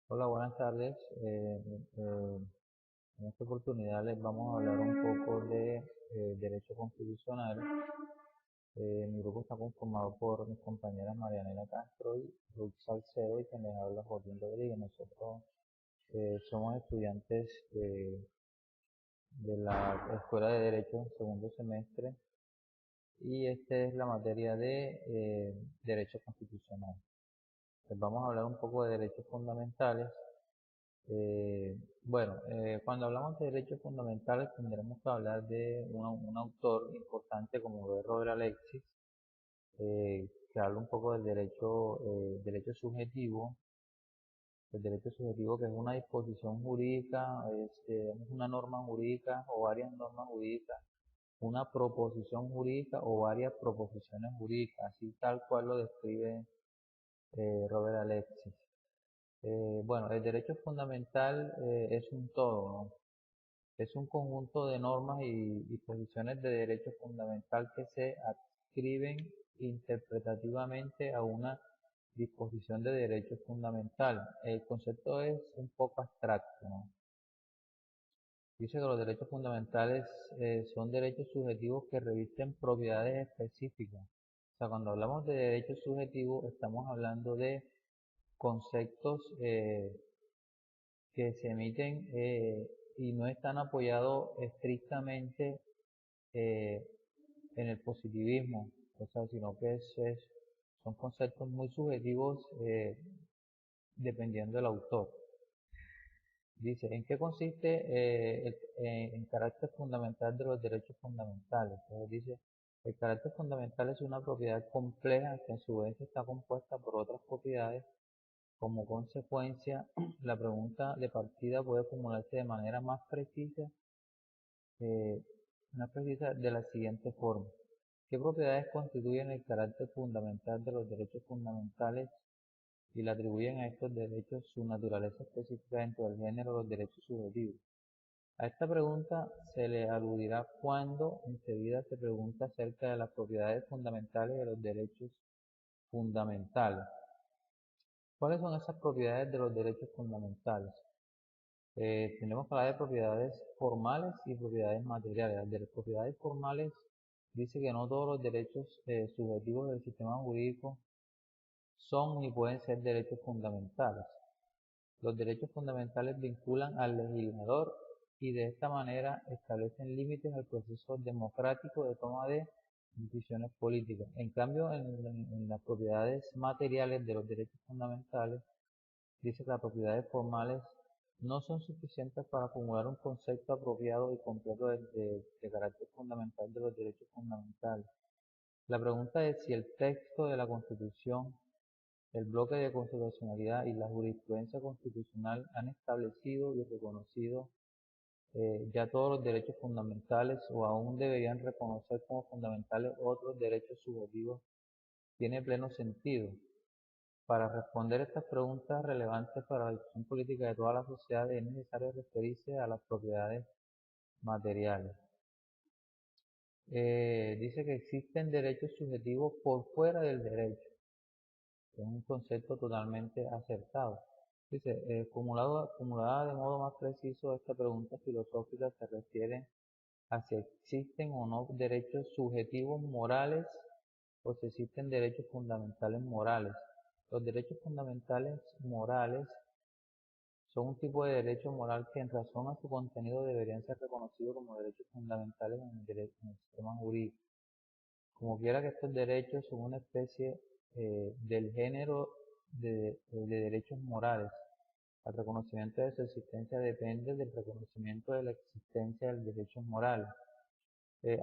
Hola, buenas tardes. En esta oportunidad les vamos a hablar un poco de derecho constitucional. Mi grupo está conformado por mis compañeras Marianela Castro y Ruth Salcedo y quien les habla Joaquín Rodríguez. Nosotros somos estudiantes de la Escuela de Derecho en segundo semestre y esta es la materia de derecho constitucional. Les vamos a hablar un poco de derechos fundamentales. Cuando hablamos de derechos fundamentales tendremos que hablar de un autor importante como lo es Robert Alexis, que habla un poco del derecho subjetivo. El derecho subjetivo, que es una disposición jurídica, es una norma jurídica o varias normas jurídicas, una proposición jurídica o varias proposiciones jurídicas, así tal cual lo describe Robert Alexis. El derecho fundamental es un todo, ¿no? Es un conjunto de normas y disposiciones de derecho fundamental que se adscriben interpretativamente a una disposición de derecho fundamental. El concepto es un poco abstracto, ¿no? Dice que los derechos fundamentales son derechos subjetivos que revisten propiedades específicas. O sea, cuando hablamos de derechos subjetivos estamos hablando de conceptos que se emiten y no están apoyados estrictamente eh, en el positivismo, o sea, sino que son conceptos muy subjetivos dependiendo del autor. Dice, ¿en qué consiste el carácter fundamental de los derechos fundamentales? Entonces dice, el carácter fundamental es una propiedad compleja que a su vez está compuesta por otras propiedades. Como consecuencia, la pregunta de partida puede formularse de manera eh, más precisa de la siguiente forma. ¿Qué propiedades constituyen el carácter fundamental de los derechos fundamentales y le atribuyen a estos derechos su naturaleza específica dentro del género de los derechos subjetivos? A esta pregunta se le aludirá cuando enseguida se pregunta acerca de las propiedades fundamentales de los derechos fundamentales. ¿Cuáles son esas propiedades de los derechos fundamentales? Tenemos que hablar de propiedades formales y propiedades materiales. Las de las propiedades formales dice que no todos los derechos subjetivos del sistema jurídico son ni pueden ser derechos fundamentales. Los derechos fundamentales vinculan al legislador y de esta manera establecen límites al proceso democrático de toma de decisiones políticas. En cambio, en las propiedades materiales de los derechos fundamentales, dice que las propiedades formales no son suficientes para formular un concepto apropiado y completo de carácter fundamental de los derechos fundamentales. La pregunta es si el texto de la Constitución, el bloque de constitucionalidad y la jurisprudencia constitucional han establecido y reconocido ya todos los derechos fundamentales o aún deberían reconocer como fundamentales otros derechos subjetivos, tiene pleno sentido. Para responder estas preguntas relevantes para la decisión política de toda la sociedad es necesario referirse a las propiedades materiales. Dice que existen derechos subjetivos por fuera del derecho. Es un concepto totalmente acertado. Dice, formulada de modo más preciso, esta pregunta filosófica se refiere a si existen o no derechos subjetivos morales o si existen derechos fundamentales morales. Los derechos fundamentales morales son un tipo de derecho moral que en razón a su contenido deberían ser reconocidos como derechos fundamentales en el sistema jurídico. Como quiera que estos derechos son una especie del género de derechos morales. El reconocimiento de su existencia depende del reconocimiento de la existencia del derecho moral.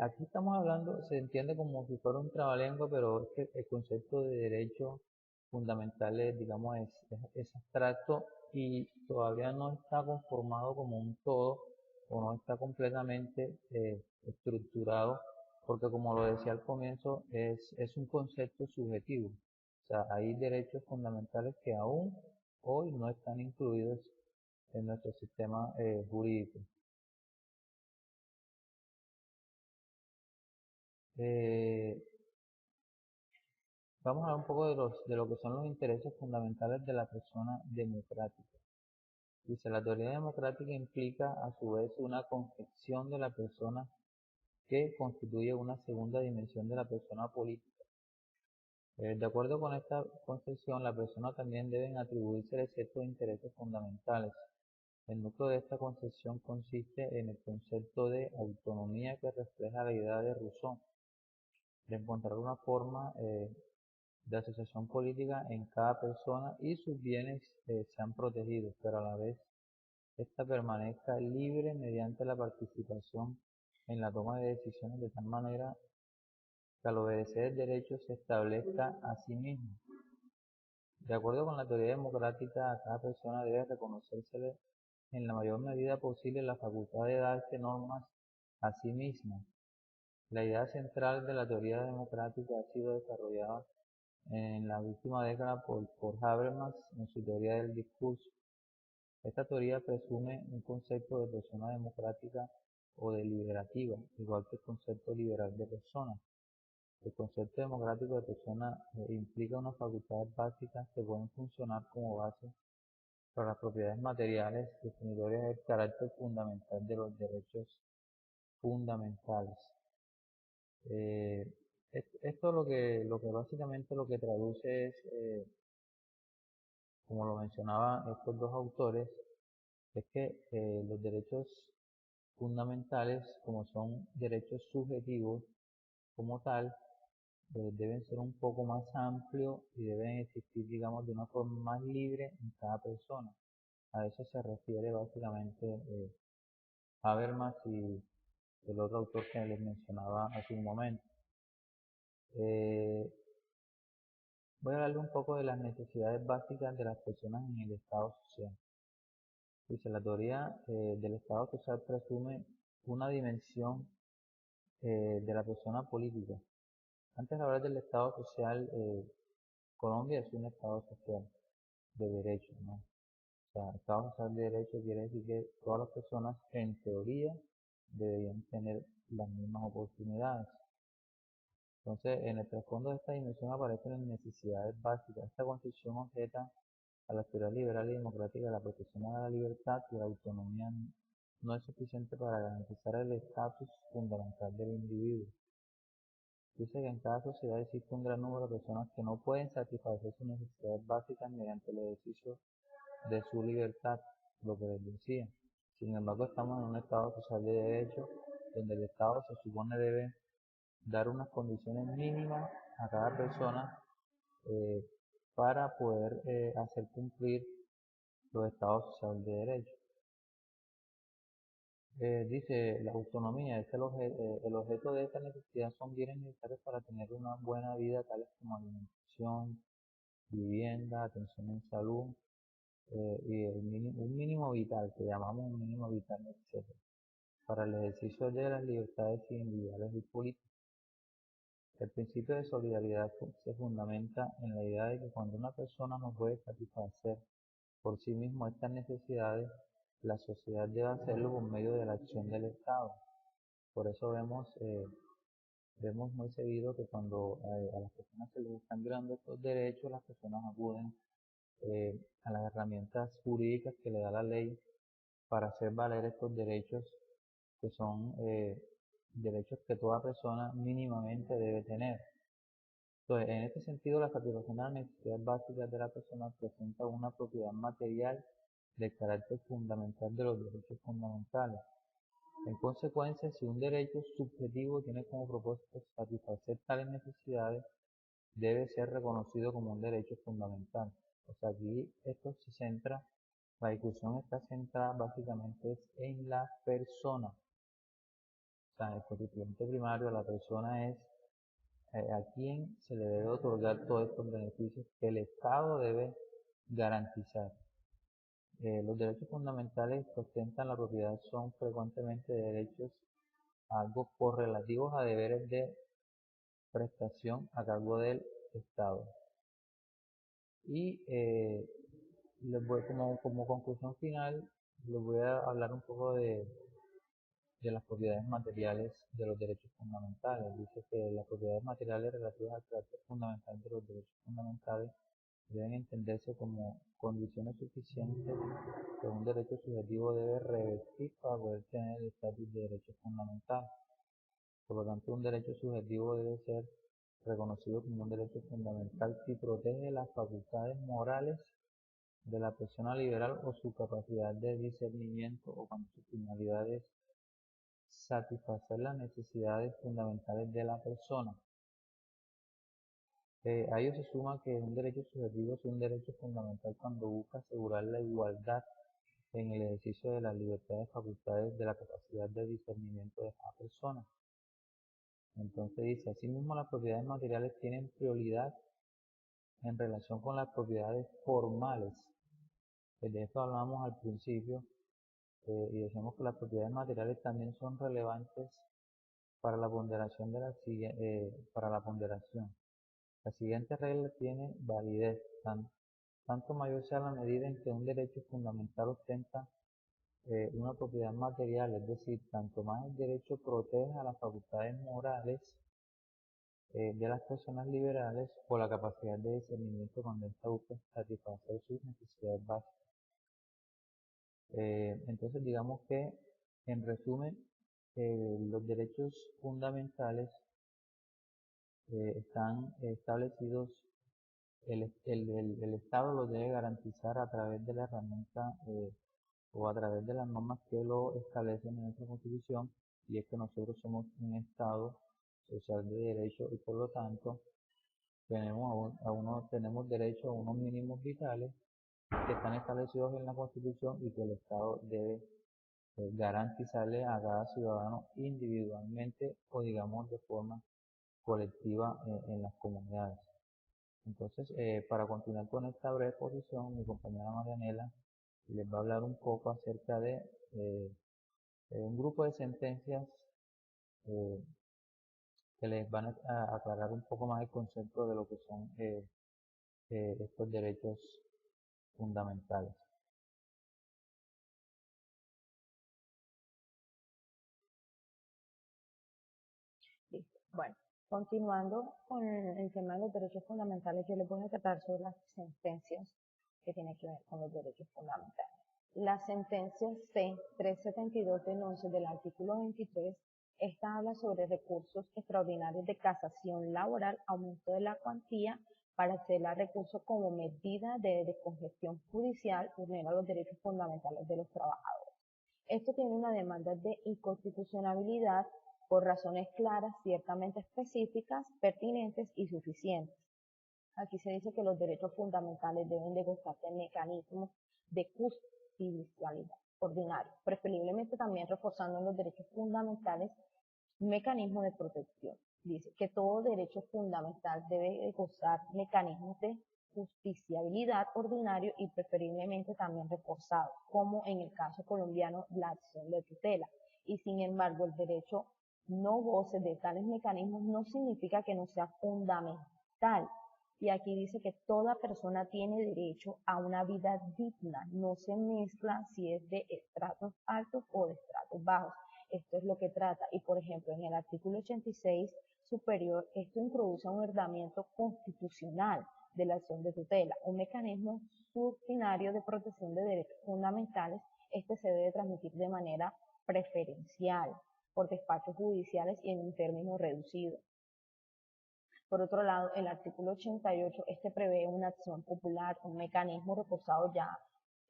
Aquí estamos hablando, se entiende como si fuera un trabalengua, pero es que el concepto de derecho fundamental es, digamos, es abstracto y todavía no está conformado como un todo o no está completamente estructurado, porque como lo decía al comienzo, es un concepto subjetivo. O sea, hay derechos fundamentales que aún hoy no están incluidos en nuestro sistema jurídico. Eh, Vamos a hablar un poco de lo que son los intereses fundamentales de la persona democrática. Dice, la teoría democrática implica a su vez una concepción de la persona que constituye una segunda dimensión de la persona política. De acuerdo con esta concepción, la persona también deben atribuirse ciertos intereses fundamentales. El núcleo de esta concepción consiste en el concepto de autonomía que refleja la idea de Rousseau, de encontrar una forma de asociación política en cada persona y sus bienes sean protegidos, pero a la vez ésta permanezca libre mediante la participación en la toma de decisiones de tal manera que al obedecer el derecho se establezca a sí mismo. De acuerdo con la teoría democrática, a cada persona debe reconocérsele en la mayor medida posible la facultad de darse normas a sí misma. La idea central de la teoría democrática ha sido desarrollada en la última década por Habermas en su teoría del discurso. Esta teoría presume un concepto de persona democrática o deliberativa, igual que el concepto liberal de persona. El concepto democrático de persona implica unas facultades básicas que pueden funcionar como base para las propiedades materiales definitorias del carácter fundamental de los derechos fundamentales. Esto lo que básicamente lo que traduce es, como lo mencionaban estos dos autores, es que los derechos fundamentales, como son derechos subjetivos como tal, deben ser un poco más amplios y deben existir, digamos, de una forma más libre en cada persona. A eso se refiere básicamente Habermas y el otro autor que les mencionaba hace un momento. Eh, Voy a hablarle un poco de las necesidades básicas de las personas en el Estado social. Dice, la teoría del Estado social presume una dimensión de la persona política. Antes de hablar del Estado social, Colombia es un Estado social de derecho, ¿no? O sea, Estado social de derecho quiere decir que todas las personas, en teoría, deberían tener las mismas oportunidades. Entonces, en el trasfondo de esta dimensión aparecen las necesidades básicas. Esta concepción objeta a la teoría liberal y democrática de la protección a la libertad y la autonomía no es suficiente para garantizar el estatus fundamental del individuo. Dice que en cada sociedad existe un gran número de personas que no pueden satisfacer sus necesidades básicas mediante el ejercicio de su libertad, lo que les decía. Sin embargo, estamos en un Estado social de derecho, donde el Estado se supone debe dar unas condiciones mínimas a cada persona eh, para poder hacer cumplir los estados sociales de derecho. Dice la autonomía, es el objeto de esta necesidad son bienes necesarios para tener una buena vida, tales como alimentación, vivienda, atención en salud, y un mínimo vital, que llamamos un mínimo vital, etc., para el ejercicio de las libertades individuales y políticas. El principio de solidaridad se fundamenta en la idea de que cuando una persona no puede satisfacer por sí mismo estas necesidades, la sociedad debe hacerlo por medio de la acción del Estado. Por eso vemos muy seguido que cuando a las personas se les están violando estos derechos, las personas acuden a las herramientas jurídicas que le da la ley para hacer valer estos derechos, que son derechos que toda persona mínimamente debe tener. Entonces, en este sentido, la satisfacción de las necesidades básicas de la persona presenta una propiedad material del carácter fundamental de los derechos fundamentales. En consecuencia, si un derecho subjetivo tiene como propósito satisfacer tales necesidades, debe ser reconocido como un derecho fundamental. O sea, aquí esto se centra, la discusión está centrada básicamente en la persona. O sea, el constituyente primario, la persona es a quien se le debe otorgar todos estos beneficios que el Estado debe garantizar. Los derechos fundamentales que ostentan la propiedad son frecuentemente derechos algo correlativos a deberes de prestación a cargo del Estado. Y como conclusión final, les voy a hablar un poco de las propiedades materiales de los derechos fundamentales. Dice que las propiedades materiales relativas al carácter fundamental de los derechos fundamentales deben entenderse como condiciones suficientes que un derecho subjetivo debe revestir para poder tener el estatus de derecho fundamental. Por lo tanto, un derecho subjetivo debe ser reconocido como un derecho fundamental si protege las facultades morales de la persona liberal o su capacidad de discernimiento o cuando su finalidad es satisfacer las necesidades fundamentales de la persona. A ello se suma que un derecho subjetivo es un derecho fundamental cuando busca asegurar la igualdad en el ejercicio de las libertades facultades de la capacidad de discernimiento de cada persona. Entonces dice, asimismo las propiedades materiales tienen prioridad en relación con las propiedades formales. De esto hablamos al principio y decimos que las propiedades materiales también son relevantes para la ponderación La siguiente regla tiene validez, tanto mayor sea la medida en que un derecho fundamental ostenta una propiedad material, es decir, tanto más el derecho proteja las facultades morales de las personas liberales o la capacidad de discernimiento cuando ésta busca satisfacer sus necesidades básicas. Entonces digamos que, en resumen, los derechos fundamentales están establecidos, el Estado los debe garantizar a través de la herramienta o a través de las normas que lo establecen en nuestra Constitución, y es que nosotros somos un Estado social de derecho y por lo tanto tenemos derecho a unos mínimos vitales que están establecidos en la Constitución y que el Estado debe garantizarle a cada ciudadano individualmente o digamos de forma colectiva en las comunidades. Entonces, para continuar con esta breve exposición, mi compañera Marianela les va a hablar un poco acerca de un grupo de sentencias eh, que les van a aclarar un poco más el concepto de lo que son estos derechos fundamentales. Listo. Bueno, continuando con el tema de los derechos fundamentales, yo les voy a tratar sobre las sentencias que tienen que ver con los derechos fundamentales. La sentencia C-372 del 11 del artículo 23, esta habla sobre recursos extraordinarios de casación laboral, aumento de la cuantía para acceder a recursos como medida de descongestión judicial, vulnera los derechos fundamentales de los trabajadores. Esto tiene una demanda de inconstitucionalidad por razones claras, ciertamente específicas, pertinentes y suficientes. Aquí se dice que los derechos fundamentales deben de gozar de mecanismos de justicialidad ordinario, preferiblemente también reforzando en los derechos fundamentales mecanismos de protección. Dice que todo derecho fundamental debe de gozar mecanismos de justiciabilidad ordinario y preferiblemente también reforzados, como en el caso colombiano la acción de tutela. Y sin embargo, el derecho no goce de tales mecanismos no significa que no sea fundamental. Y aquí dice que toda persona tiene derecho a una vida digna, no se mezcla si es de estratos altos o de estratos bajos. Esto es lo que trata. Y por ejemplo, en el artículo 86 superior, esto introduce un ordenamiento constitucional de la acción de tutela, un mecanismo subsidiario de protección de derechos fundamentales. Este se debe transmitir de manera preferencial por despachos judiciales y en un término reducido. Por otro lado, el artículo 88, este prevé una acción popular, un mecanismo reforzado ya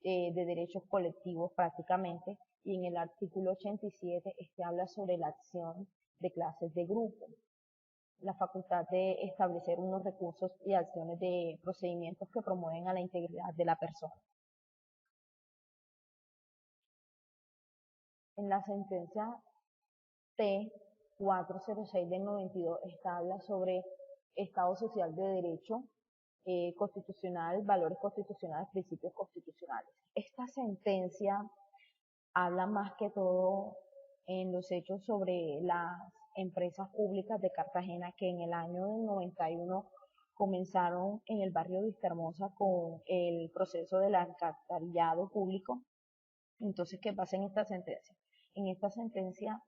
de derechos colectivos prácticamente, y en el artículo 87, este habla sobre la acción de clases de grupo, la facultad de establecer unos recursos y acciones de procedimientos que promueven a la integridad de la persona. En la sentencia T-406 del 92, esta habla sobre Estado social de derecho constitucional, valores constitucionales, principios constitucionales. Esta sentencia habla más que todo en los hechos sobre las empresas públicas de Cartagena que en el año del 91 comenzaron en el barrio de Vistahermosa con el proceso del alcantarillado público. Entonces, ¿qué pasa en esta sentencia? En esta sentencia,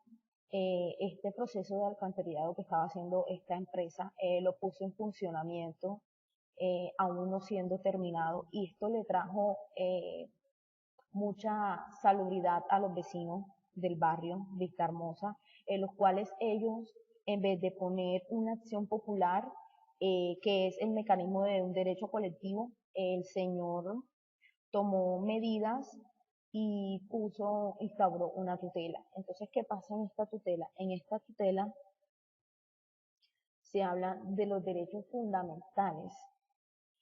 este proceso de alcantarillado que estaba haciendo esta empresa lo puso en funcionamiento aún no siendo terminado, y esto le trajo mucha salubridad a los vecinos del barrio Vista Hermosa, en los cuales ellos, en vez de poner una acción popular, que es el mecanismo de un derecho colectivo, el señor tomó medidas y instauró una tutela. Entonces, ¿qué pasa en esta tutela? En esta tutela se habla de los derechos fundamentales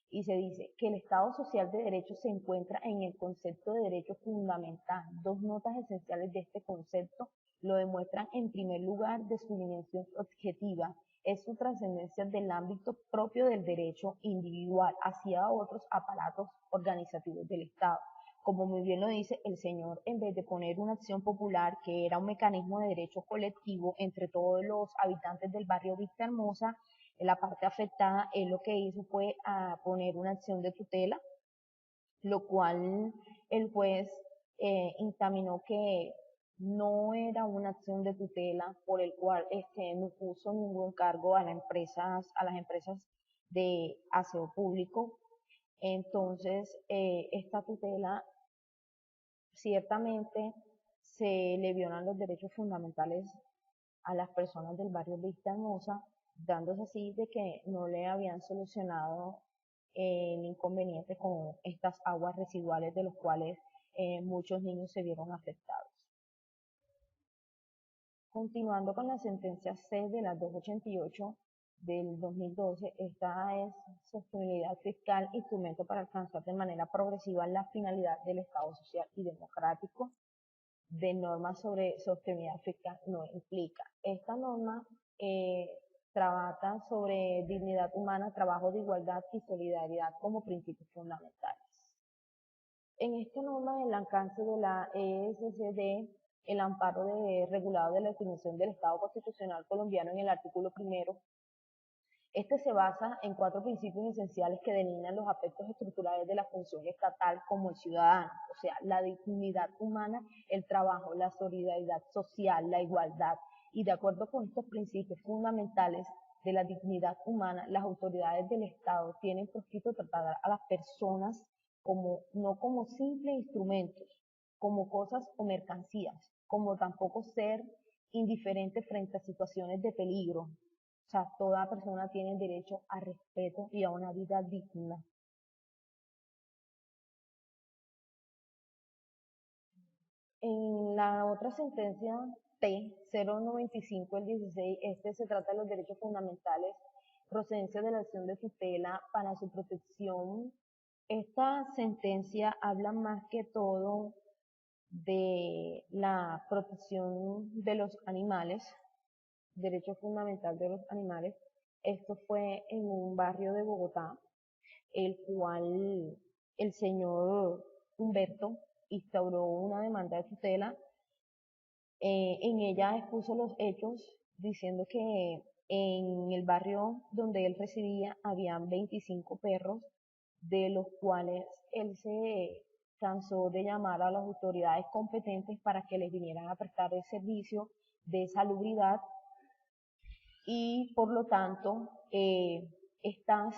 y se dice que el Estado social de derecho se encuentra en el concepto de derecho fundamental. Dos notas esenciales de este concepto lo demuestran en primer lugar de su dimensión objetiva, es su trascendencia del ámbito propio del derecho individual hacia otros aparatos organizativos del Estado. Como muy bien lo dice el señor, en vez de poner una acción popular que era un mecanismo de derecho colectivo entre todos los habitantes del barrio Vista Hermosa, en la parte afectada, él lo que hizo fue poner una acción de tutela, lo cual el juez dictaminó que no era una acción de tutela por el cual no puso ningún cargo a las empresas de aseo público. Entonces, esta tutela ciertamente se le violan los derechos fundamentales a las personas del barrio Vista Hermosa, dándose así de que no le habían solucionado el inconveniente con estas aguas residuales de los cuales muchos niños se vieron afectados. Continuando con la sentencia C de la 288 del 2012, esta es sostenibilidad fiscal, instrumento para alcanzar de manera progresiva la finalidad del Estado social y democrático. De normas sobre sostenibilidad fiscal no implica. Esta norma trata sobre dignidad humana, trabajo de igualdad y solidaridad como principios fundamentales. En esta norma, el alcance de la ESCD, el amparo regulado de la definición del Estado constitucional colombiano en el artículo primero, este se basa en 4 principios esenciales que delinean los aspectos estructurales de la función estatal como el ciudadano, o sea, la dignidad humana, el trabajo, la solidaridad social, la igualdad. Y de acuerdo con estos principios fundamentales de la dignidad humana, las autoridades del Estado tienen proscrito tratar a las personas no como simples instrumentos, como cosas o mercancías, como tampoco ser indiferente frente a situaciones de peligro. O sea, toda persona tiene derecho a respeto y a una vida digna. En la otra sentencia T 095 el 16, se trata de los derechos fundamentales, procedencia de la acción de tutela para su protección. Esta sentencia habla más que todo de la protección de los animales, derecho fundamental de los animales. Esto fue en un barrio de Bogotá, el cual el señor Humberto instauró una demanda de tutela. En ella expuso los hechos diciendo que en el barrio donde él residía habían 25 perros, de los cuales él se cansó de llamar a las autoridades competentes para que les vinieran a prestar el servicio de salubridad y por lo tanto estas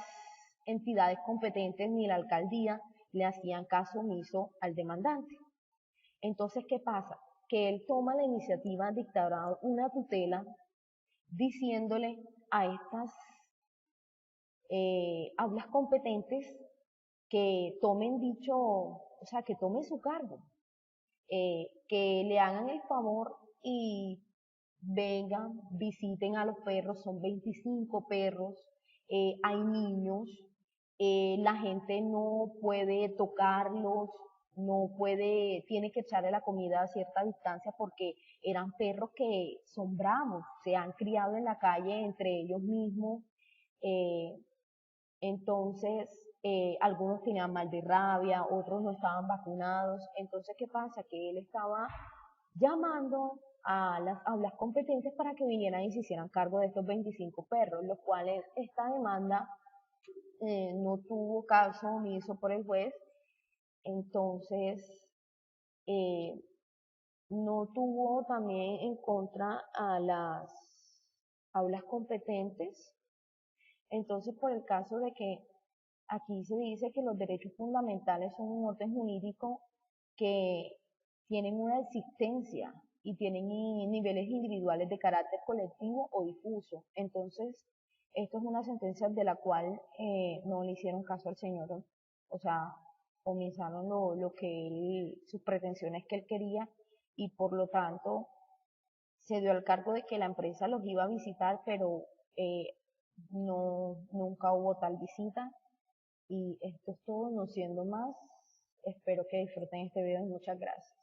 entidades competentes ni la alcaldía le hacían caso omiso al demandante. Entonces, ¿qué pasa? Que él toma la iniciativa de dictar una tutela diciéndole a estas aulas competentes que tomen o sea, que tomen su cargo, que le hagan el favor y vengan, visiten a los perros, son 25 perros, hay niños, la gente no puede tocarlos, tiene que echarle la comida a cierta distancia porque eran perros que son bravos, se han criado en la calle entre ellos mismos, eh, entonces algunos tenían mal de rabia, otros no estaban vacunados, entonces ¿qué pasa? Que él estaba llamando a las aulas competentes para que vinieran y se hicieran cargo de estos 25 perros, los cuales esta demanda no tuvo caso omiso por el juez, entonces eh, no tuvo también en contra a las aulas competentes, entonces por el caso de que aquí se dice que los derechos fundamentales son un orden jurídico que tienen una existencia y tienen niveles individuales de carácter colectivo o difuso. Entonces, esto es una sentencia de la cual no le hicieron caso al señor, o sea, comenzaron lo que él, sus pretensiones que él quería, y por lo tanto se dio al cargo de que la empresa los iba a visitar, pero nunca hubo tal visita. Y esto es todo, no siendo más. Espero que disfruten este video y muchas gracias.